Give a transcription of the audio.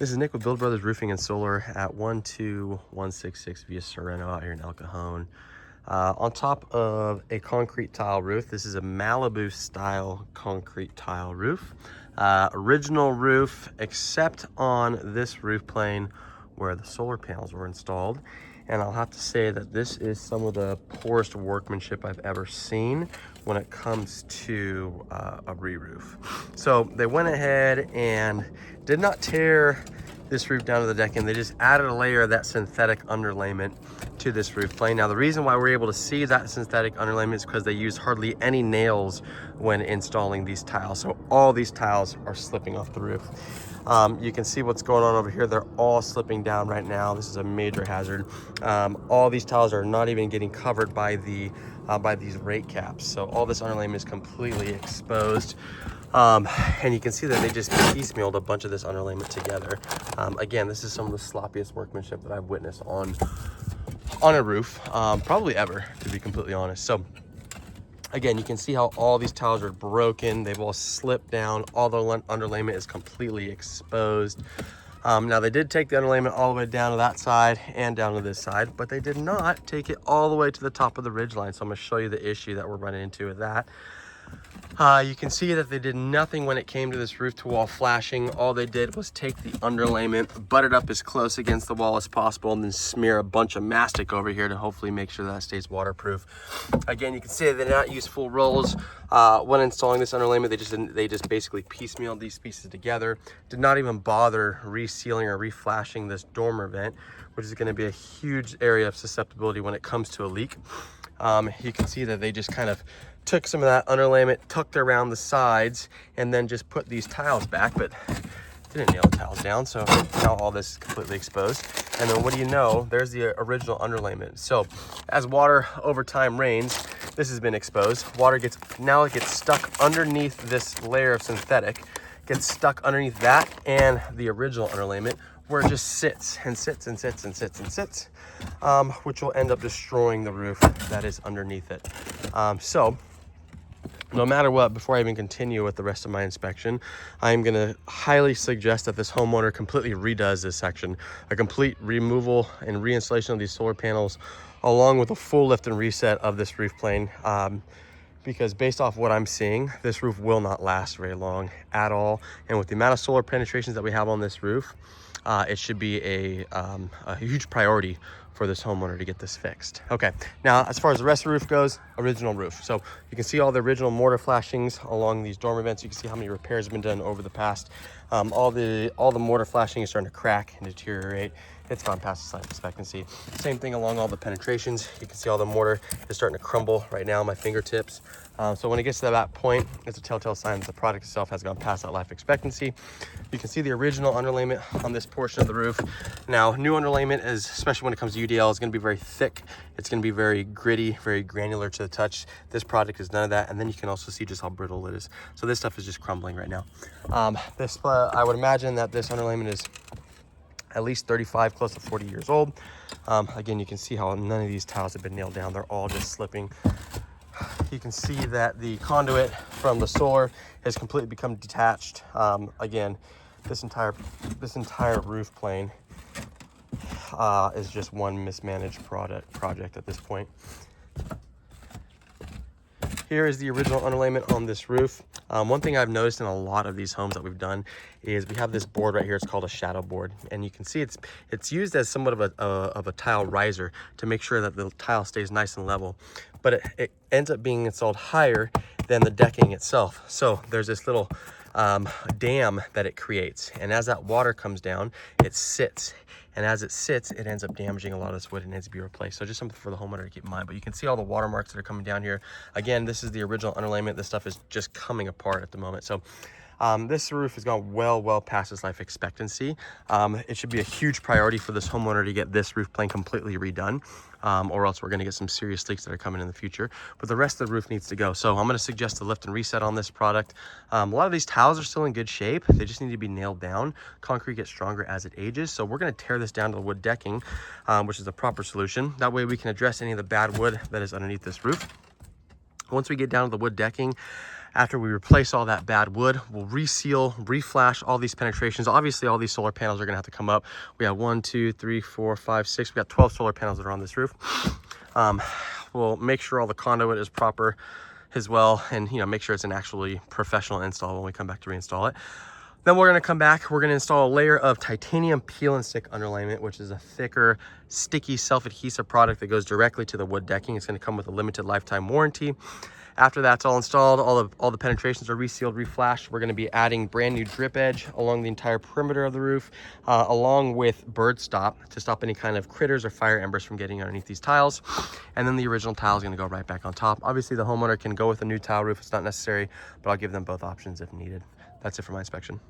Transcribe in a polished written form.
This is Nick with Build Brothers Roofing and Solar at 12166 Via Serrano out here in El Cajon. On top of a concrete tile roof. This is a Malibu style concrete tile roof. Original roof except on this roof plane where the solar panels were installed. And I'll have to say that this is some of the poorest workmanship I've ever seen when it comes to a re-roof. So they went ahead and did not tear this roof down to the decking. They just added a layer of that synthetic underlayment to this roof plane. Now the reason why we're able to see that synthetic underlayment is because they use hardly any nails when installing these tiles. So all these tiles are slipping off the roof. You can see what's going on over here. They're all slipping down right now. This is a major hazard. All these tiles are not even getting covered by these rake caps. So all this underlayment is completely exposed. And you can see that they just piecemealed a bunch of this underlayment together. Again, this is some of the sloppiest workmanship that I've witnessed on a roof, probably ever, to be completely honest. So again, you can see how all these tiles are broken. They've all slipped down. All the underlayment is completely exposed. Now they did take the underlayment all the way down to that side and down to this side, but they did not take it all the way to the top of the ridge line. So I'm gonna show you the issue that we're running into with that. You can see that they did nothing when it came to this roof to wall flashing. All they did was take the underlayment, butt it up as close against the wall as possible, and then smear a bunch of mastic over here to hopefully make sure that stays waterproof. Again, you can see they did not use full rolls when installing this underlayment. They just basically piecemealed these pieces together. Did not even bother resealing or reflashing this dormer vent, which is going to be a huge area of susceptibility when it comes to a leak. You can see that they just kind of took some of that underlayment, tucked around the sides, and then just put these tiles back, but didn't nail the tiles down. So now all this is completely exposed. And then what do you know, there's the original underlayment. So as water over time rains, this has been exposed. Now it gets stuck underneath this layer of synthetic, gets stuck underneath that and the original underlayment, where it just sits and sits and sits and sits and sits, which will end up destroying the roof that is underneath it. So no matter what, before I even continue with the rest of my inspection, I'm gonna highly suggest that this homeowner completely redoes this section. A complete removal and reinstallation of these solar panels, along with a full lift and reset of this roof plane. Because based off what I'm seeing, this roof will not last very long at all. And with the amount of solar penetrations that we have on this roof, it should be a huge priority for this homeowner to get this fixed. Okay, now as far as the rest of the roof goes, original roof. So you can see all the original mortar flashings along these dormer vents. You can see how many repairs have been done over the past. All the mortar flashing is starting to crack and deteriorate. It's gone past its life expectancy. Same thing along all the penetrations. You can see all the mortar is starting to crumble right now on my fingertips. So when it gets to that point, it's a telltale sign that the product itself has gone past that life expectancy. You can see the original underlayment on this portion of the roof. Now, new underlayment is, especially when it comes to UDL, is going to be very thick. It's going to be very gritty, very granular to the touch. This product is none of that. And then you can also see just how brittle it is. So this stuff is just crumbling right now. I would imagine that this underlayment is at least 35, close to 40 years old. Again, you can see how none of these tiles have been nailed down. They're all just slipping. You can see that the conduit from the solar has completely become detached. Again, this entire roof plane is just one mismanaged project at this point. Here is the original underlayment on this roof. One thing I've noticed in a lot of these homes that we've done is we have this board right here. It's called a shadow board, and you can see it's used as somewhat of a tile riser to make sure that the tile stays nice and level. But it ends up being installed higher than the decking itself. So there's this little dam that it creates, and as that water comes down, it sits. And as it sits, it ends up damaging a lot of this wood and needs to be replaced. So just something for the homeowner to keep in mind. But you can see all the watermarks that are coming down here. Again, this is the original underlayment. This stuff is just coming apart at the moment. So this roof has gone well past its life expectancy. It should be a huge priority for this homeowner to get this roof plane completely redone, or else we're going to get some serious leaks that are coming in the future. But the rest of the roof needs to go. So I'm going to suggest a lift and reset on this product. A lot of these tiles are still in good shape. They just need to be nailed down. Concrete gets stronger as it ages. So we're going to tear this down to the wood decking, which is a proper solution. That way we can address any of the bad wood that is underneath this roof. Once we get down to the wood decking, After we replace all that bad wood, we'll reseal, reflash all these penetrations. Obviously, all these solar panels are gonna have to come up. We have 1, 2, 3, 4, 5, 6. We got 12 solar panels that are on this roof. We'll make sure all the conduit is proper as well, and make sure it's an actually professional install when we come back to reinstall it. Then we're gonna come back, we're gonna install a layer of titanium peel and stick underlayment, which is a thicker, sticky, self-adhesive product that goes directly to the wood decking. It's gonna come with a limited lifetime warranty. After that's all installed, all the penetrations are resealed, reflashed. We're gonna be adding brand new drip edge along the entire perimeter of the roof, along with bird stop to stop any kind of critters or fire embers from getting underneath these tiles. And then the original tile is gonna go right back on top. Obviously the homeowner can go with a new tile roof, it's not necessary, but I'll give them both options if needed. That's it for my inspection.